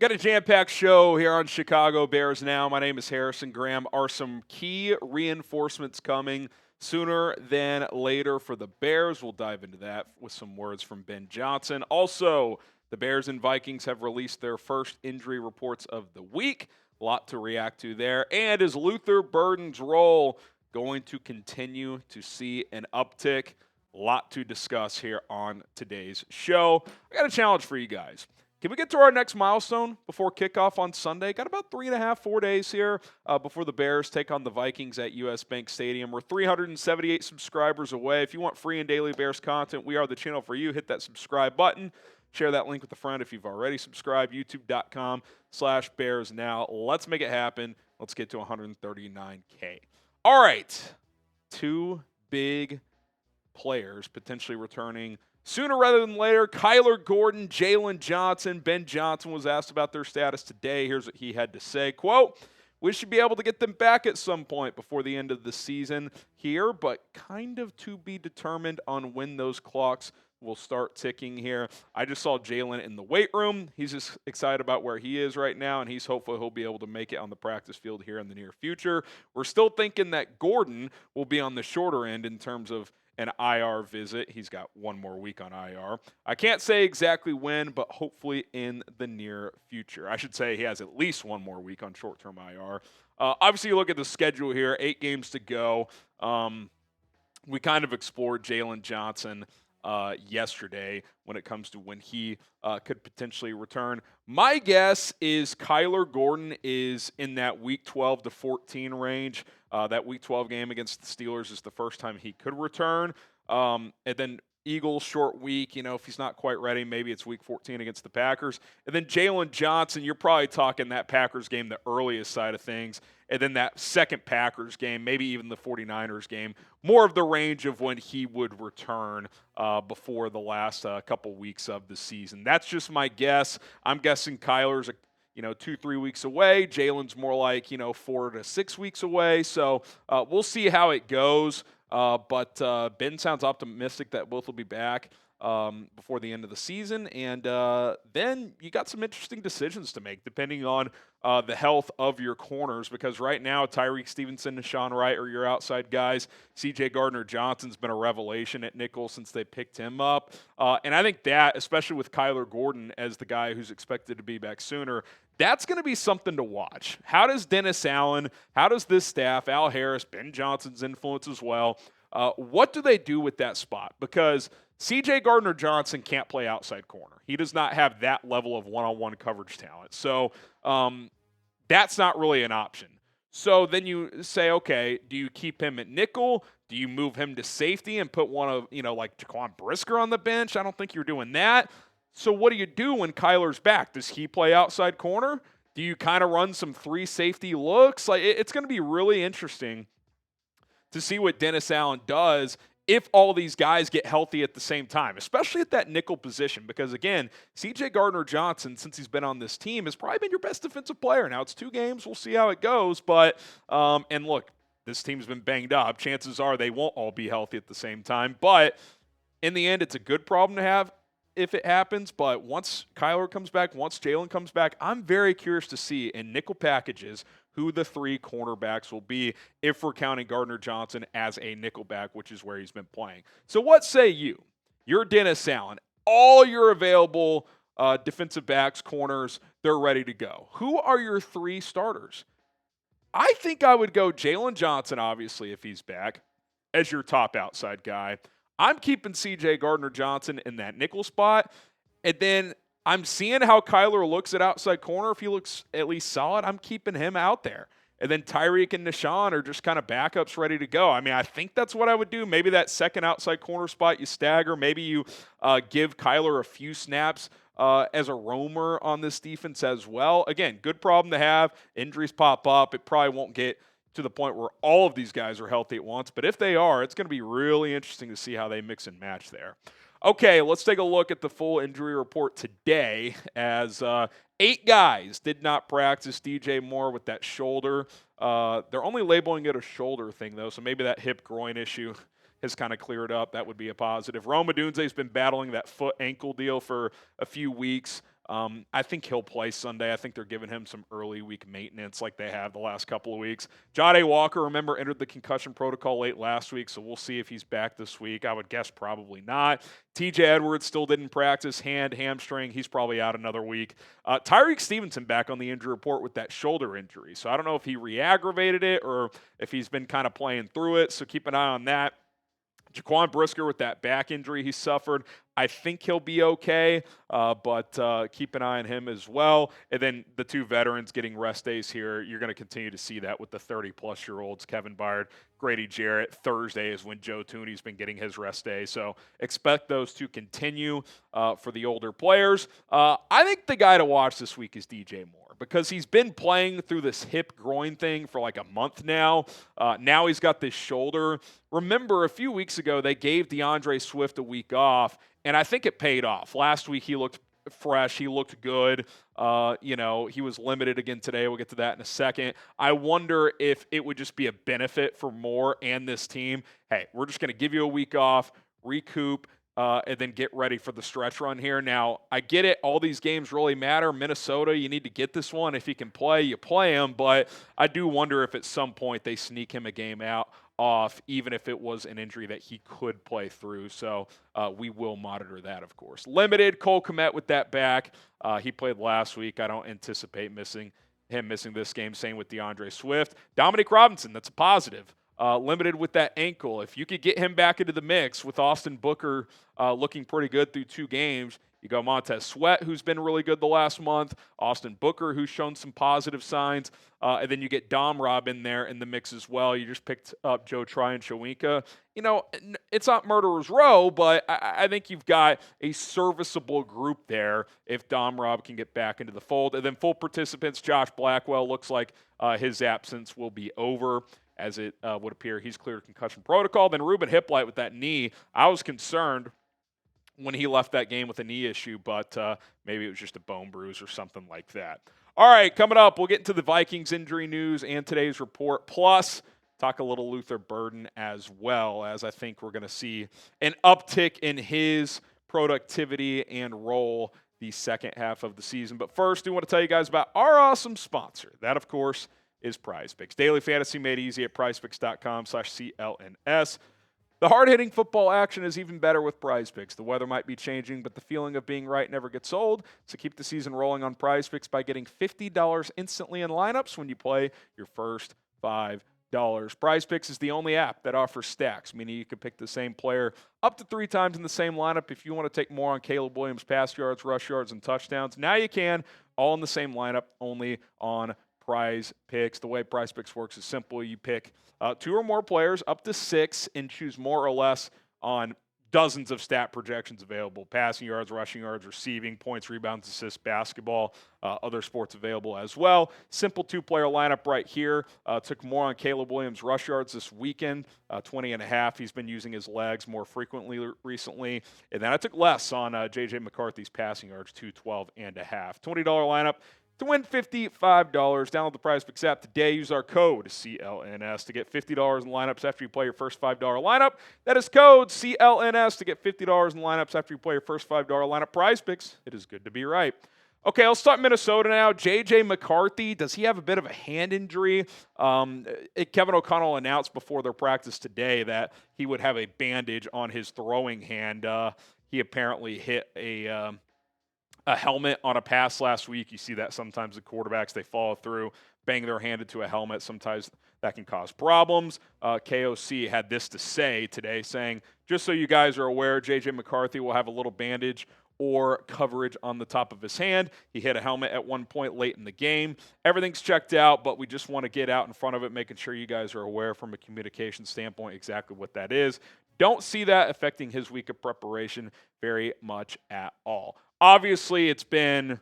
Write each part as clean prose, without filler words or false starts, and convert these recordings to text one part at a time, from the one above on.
Got a jam-packed show here on Chicago Bears Now. My name is Harrison Graham. Are some key reinforcements coming sooner than later for the Bears? We'll dive into that with some words from Ben Johnson. Also, the Bears and Vikings have released their first injury reports of the week. A lot to react to there. And is Luther Burden's role going to continue to see an uptick? A lot to discuss here on today's show. I got a challenge for you guys. Can we get to our next milestone before kickoff on Sunday? Got about 3.5, 4 days here before the Bears take on the Vikings at US Bank Stadium. We're 378 subscribers away. If you want free and daily Bears content, we are the channel for you. Hit that subscribe button. Share that link with a friend if you've already subscribed. YouTube.com/BearsNow. Let's make it happen. Let's get to 139K. All right. Two big players potentially returning sooner rather than later. Kyler Gordon, Jaylon Johnson. Ben Johnson was asked about their status today. Here's what he had to say. Quote, "We should be able to get them back at some point before the end of the season here, but kind of to be determined on when those clocks will start ticking here." I just saw Jaylon in the weight room. He's just excited about where he is right now, and he's hopeful he'll be able to make it on the practice field here in the near future. We're still thinking that Gordon will be on the shorter end in terms of an IR visit. He's got one more week on IR. I can't say exactly when, but hopefully in the near future. I should say he has at least one more week on short-term IR. Obviously, you look at the schedule here, 8 games to go. We kind of explored Jaylon Johnson yesterday when it comes to when he could potentially return. My guess is Kyler Gordon is in that week 12 to 14 range. That week 12 game against the Steelers is the first time he could return. And then Eagles short week, if he's not quite ready, maybe it's week 14 against the Packers. And then Jaylon Johnson, you're probably talking that Packers game, the earliest side of things. And then that second Packers game, maybe even the 49ers game, more of the range of when he would return before the last couple weeks of the season. That's just my guess. I'm guessing Kyler's 2-3 weeks away. Jaylon's more like 4 to 6 weeks away. So we'll see how it goes. But Ben sounds optimistic that both will be back before the end of the season. And then you got some interesting decisions to make depending on the health of your corners, because right now Tyrique Stevenson and Sean Wright are your outside guys. C.J. Gardner-Johnson's been a revelation at nickel since they picked him up. And I think that, especially with Kyler Gordon as the guy who's expected to be back sooner, that's going to be something to watch. How does Dennis Allen, how does this staff, Al Harris, Ben Johnson's influence as well, what do they do with that spot? Because C.J. Gardner-Johnson can't play outside corner. He does not have that level of one-on-one coverage talent. So that's not really an option. So then you say, okay, do you keep him at nickel? Do you move him to safety and put one of, like Jaquan Brisker on the bench? I don't think you're doing that. So what do you do when Kyler's back? Does he play outside corner? Do you kind of run some 3 safety looks? Like it's going to be really interesting to see what Dennis Allen does if all these guys get healthy at the same time, especially at that nickel position. Because, again, C.J. Gardner-Johnson, since he's been on this team, has probably been your best defensive player. Now, it's 2 games. We'll see how it goes. But, and look, this team's been banged up. Chances are they won't all be healthy at the same time. But in the end, it's a good problem to have if it happens. But once Kyler comes back, once Jaylon comes back, I'm very curious to see in nickel packages who the 3 cornerbacks will be if we're counting Gardner-Johnson as a nickelback, which is where he's been playing. So what say you? You're Dennis Allen. All your available defensive backs, corners, they're ready to go. Who are your 3 starters? I think I would go Jaylon Johnson, obviously, if he's back, as your top outside guy. I'm keeping C.J. Gardner-Johnson in that nickel spot. And then I'm seeing how Kyler looks at outside corner. If he looks at least solid, I'm keeping him out there. And then Tyrique and Nishan are just kind of backups ready to go. I mean, I think that's what I would do. Maybe that second outside corner spot you stagger. Maybe you give Kyler a few snaps as a roamer on this defense as well. Again, good problem to have. Injuries pop up. It probably won't get to the point where all of these guys are healthy at once. But if they are, it's going to be really interesting to see how they mix and match there. Okay, let's take a look at the full injury report today as 8 guys did not practice. DJ Moore with that shoulder. They're only labeling it a shoulder thing, though, so maybe that hip groin issue has kind of cleared up. That would be a positive. Rome Odunze has been battling that foot ankle deal for a few weeks. I think he'll play Sunday. I think they're giving him some early week maintenance like they have the last couple of weeks. Jahdae Walker, remember, entered the concussion protocol late last week, so we'll see if he's back this week. I would guess probably not. TJ Edwards still didn't practice, hamstring. He's probably out another week. Tyrique Stevenson back on the injury report with that shoulder injury. So I don't know if he re-aggravated it or if he's been kind of playing through it, so keep an eye on that. Jaquan Brisker with that back injury he suffered. I think he'll be okay, but keep an eye on him as well. And then the two veterans getting rest days here. You're going to continue to see that with the 30-plus-year-olds, Kevin Byard, Grady Jarrett. Thursday is when Joe Thuney's been getting his rest day. So expect those to continue for the older players. I think the guy to watch this week is DJ Moore because he's been playing through this hip groin thing for like a month now. Now he's got this shoulder. Remember, a few weeks ago, they gave DeAndre Swift a week off, and I think it paid off. Last week, he looked fresh. He looked good. He was limited again today. We'll get to that in a second. I wonder if it would just be a benefit for Moore and this team. Hey, we're just going to give you a week off, recoup, and then get ready for the stretch run here. Now, I get it. All these games really matter. Minnesota, you need to get this one. If he can play, you play him. But I do wonder if at some point they sneak him a game off, even if it was an injury that he could play through. So we will monitor that, of course. Limited, Cole Kmet with that back. He played last week. I don't anticipate missing this game. Same with DeAndre Swift. Dominique Robinson, that's a positive. Limited with that ankle. If you could get him back into the mix with Austin Booker looking pretty good through 2 games, you go Montez Sweat, who's been really good the last month, Austin Booker, who's shown some positive signs, and then you get Dom Rob in there in the mix as well. You just picked up Joe Tryon-Shoyinka. It's not Murderer's Row, but I think you've got a serviceable group there if Dom Rob can get back into the fold. And then full participants, Josh Blackwell, looks like his absence will be over. As it would appear, he's cleared concussion protocol. Then Ruben Hippolyte with that knee. I was concerned when he left that game with a knee issue, but maybe it was just a bone bruise or something like that. All right, coming up, we'll get into the Vikings injury news and today's report. Plus, talk a little Luther Burden as well, as I think we're going to see an uptick in his productivity and role the second half of the season. But first, I want to tell you guys about our awesome sponsor. That, of course, is PrizePicks. Daily fantasy made easy at PrizePicks.com/CLNS. The hard-hitting football action is even better with PrizePicks. The weather might be changing, but the feeling of being right never gets old. So keep the season rolling on PrizePicks by getting $50 instantly in lineups when you play your first $5. PrizePicks is the only app that offers stacks, meaning you can pick the same player up to 3 times in the same lineup. If you want to take more on Caleb Williams' pass yards, rush yards, and touchdowns, now you can, all in the same lineup, only on PrizePicks. The way PrizePicks works is simple. You pick 2 or more players, up to 6, and choose more or less on dozens of stat projections available: passing yards, rushing yards, receiving, points, rebounds, assists, basketball, other sports available as well. Simple 2-player lineup right here. Took more on Caleb Williams' rush yards this weekend, 20.5. He's been using his legs more frequently recently. And then I took less on J.J. McCarthy's passing yards, 212.5. $20 lineup to win $55. Download the PrizePicks app today. Use our code CLNS to get $50 in lineups after you play your first $5 lineup. That is code CLNS to get $50 in lineups after you play your first $5 lineup. PrizePicks, it is good to be right. Okay, let's talk Minnesota now. J.J. McCarthy, does he have a bit of a hand injury? Kevin O'Connell announced before their practice today that he would have a bandage on his throwing hand. He apparently hit a helmet on a pass last week. You see that sometimes the quarterbacks, they follow through, bang their hand into a helmet. Sometimes that can cause problems. KOC had this to say today, saying, just so you guys are aware, J.J. McCarthy will have a little bandage or coverage on the top of his hand. He hit a helmet at one point late in the game. Everything's checked out, but we just want to get out in front of it, making sure you guys are aware from a communication standpoint exactly what that is. Don't see that affecting his week of preparation very much at all. Obviously, it's been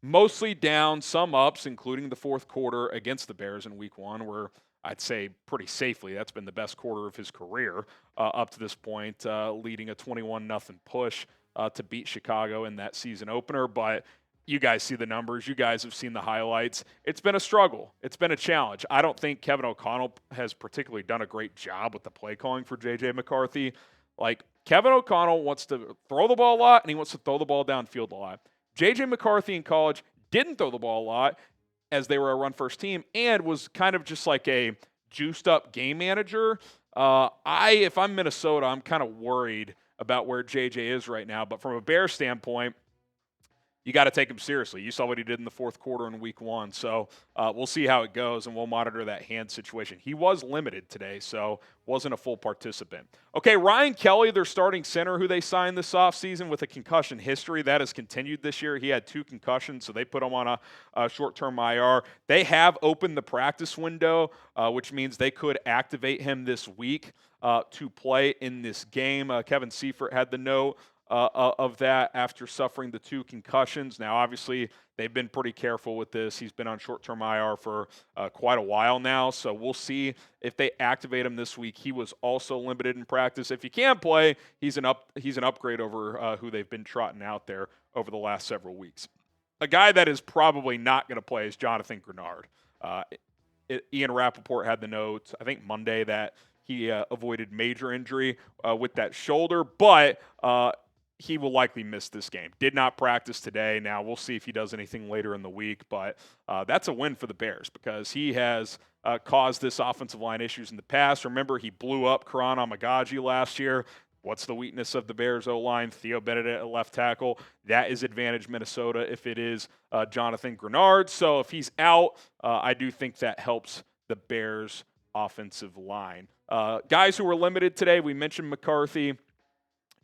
mostly down, some ups, including the fourth quarter against the Bears in week 1, where I'd say pretty safely that's been the best quarter of his career up to this point, leading a 21-0 push to beat Chicago in that season opener. But you guys see the numbers. You guys have seen the highlights. It's been a struggle. It's been a challenge. I don't think Kevin O'Connell has particularly done a great job with the play calling for J.J. McCarthy. Like, Kevin O'Connell wants to throw the ball a lot, and he wants to throw the ball downfield a lot. J.J. McCarthy in college didn't throw the ball a lot as they were a run-first team and was kind of just like a juiced-up game manager. If I'm Minnesota, I'm kind of worried about where J.J. is right now. But from a Bears standpoint, you got to take him seriously. You saw what he did in the fourth quarter in week 1. So we'll see how it goes, and we'll monitor that hand situation. He was limited today, so wasn't a full participant. Okay, Ryan Kelly, their starting center, who they signed this offseason with a concussion history. That has continued this year. He had 2 concussions, so they put him on a short-term IR. They have opened the practice window, which means they could activate him this week to play in this game. Kevin Seifert had the note of that after suffering the 2 concussions. Now, obviously, they've been pretty careful with this. He's been on short-term IR for quite a while now, so we'll see if they activate him this week. He was also limited in practice. If he can play, he's an upgrade over who they've been trotting out there over the last several weeks. A guy that is probably not going to play is Jonathan Grenard. Ian Rappaport had the note, I think Monday, that he avoided major injury with that shoulder, but he will likely miss this game. Did not practice today. Now, we'll see if he does anything later in the week, but that's a win for the Bears because he has caused this offensive line issues in the past. Remember, he blew up Karan Amagaji last year. What's the weakness of the Bears O-line? Theo Benedict at left tackle. That is advantage Minnesota if it is Jonathan Grenard. So if he's out, I do think that helps the Bears offensive line. Guys who were limited today, we mentioned McCarthy.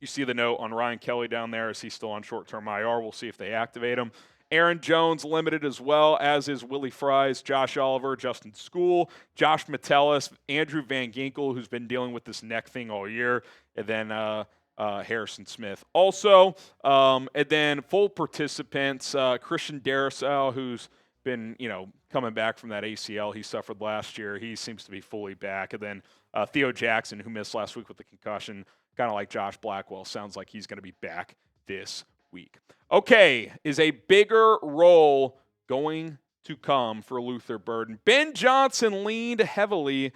You see the note on Ryan Kelly down there. Is he still on short-term IR? We'll see if they activate him. Aaron Jones limited as well, as is Willie Fries, Josh Oliver, Justin School, Josh Metellus, Andrew Van Ginkel, who's been dealing with this neck thing all year, and then Harrison Smith. Also, and then full participants, Christian Darrisaw, who's been, coming back from that ACL he suffered last year. He seems to be fully back. And then Theo Jackson, who missed last week with the concussion, kind of like Josh Blackwell, sounds like he's going to be back this week. Okay, is a bigger role going to come for Luther Burden? Ben Johnson leaned heavily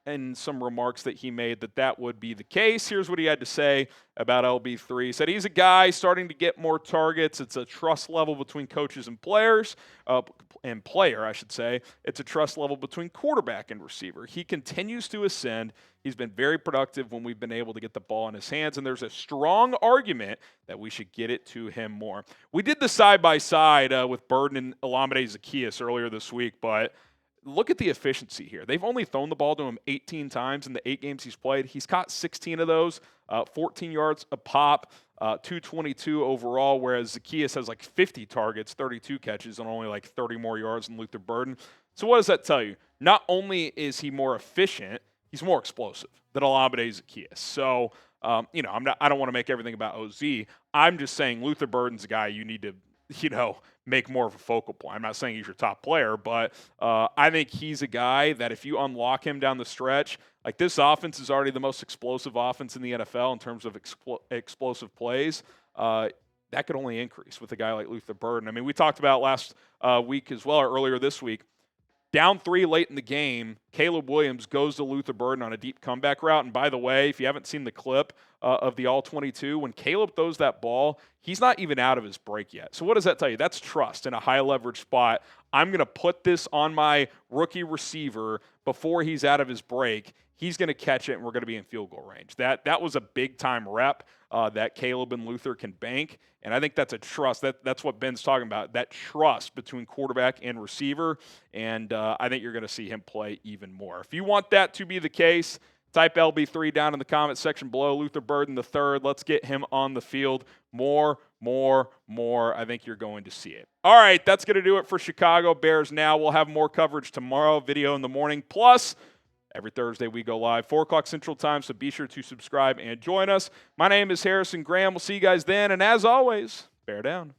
in some remarks that he made that would be the case. Here's what he had to say about LB3. He said he's a guy starting to get more targets. It's a trust level between coaches and players, I should say. It's a trust level between quarterback and receiver. He continues to ascend. He's been very productive when we've been able to get the ball in his hands, and there's a strong argument that we should get it to him more. We did the side-by-side with Burden and Olamide Zaccheaus earlier this week, but look at the efficiency here. They've only thrown the ball to him 18 times in the 8 games he's played. He's caught 16 of those, 14 yards a pop, 222 overall, whereas Zaccheaus has like 50 targets, 32 catches, and only like 30 more yards than Luther Burden. So what does that tell you? Not only is he more efficient, he's more explosive than Olamide Zaccheaus. So, I don't want to make everything about OZ. I'm just saying Luther Burden's a guy you need to, make more of a focal point. I'm not saying he's your top player, but I think he's a guy that if you unlock him down the stretch, like this offense is already the most explosive offense in the NFL in terms of explosive plays. That could only increase with a guy like Luther Burden. I mean, we talked about last week as well, or earlier this week. Down 3 late in the game, Caleb Williams goes to Luther Burden on a deep comeback route. And by the way, if you haven't seen the clip of the All-22, when Caleb throws that ball, he's not even out of his break yet. So what does that tell you? That's trust in a high-leverage spot. I'm going to put this on my rookie receiver before he's out of his break. He's going to catch it, and we're going to be in field goal range. That was a big-time rep that Caleb and Luther can bank, and I think that's a trust. That's what Ben's talking about, that trust between quarterback and receiver, and I think you're going to see him play even more. If you want that to be the case, type LB3 down in the comment section below. Luther Burden III. Let's get him on the field. More. I think you're going to see it. All right, that's going to do it for Chicago Bears Now. We'll have more coverage tomorrow, video in the morning. Plus, every Thursday we go live, 4 o'clock Central Time, so be sure to subscribe and join us. My name is Harrison Graham. We'll see you guys then, and as always, bear down.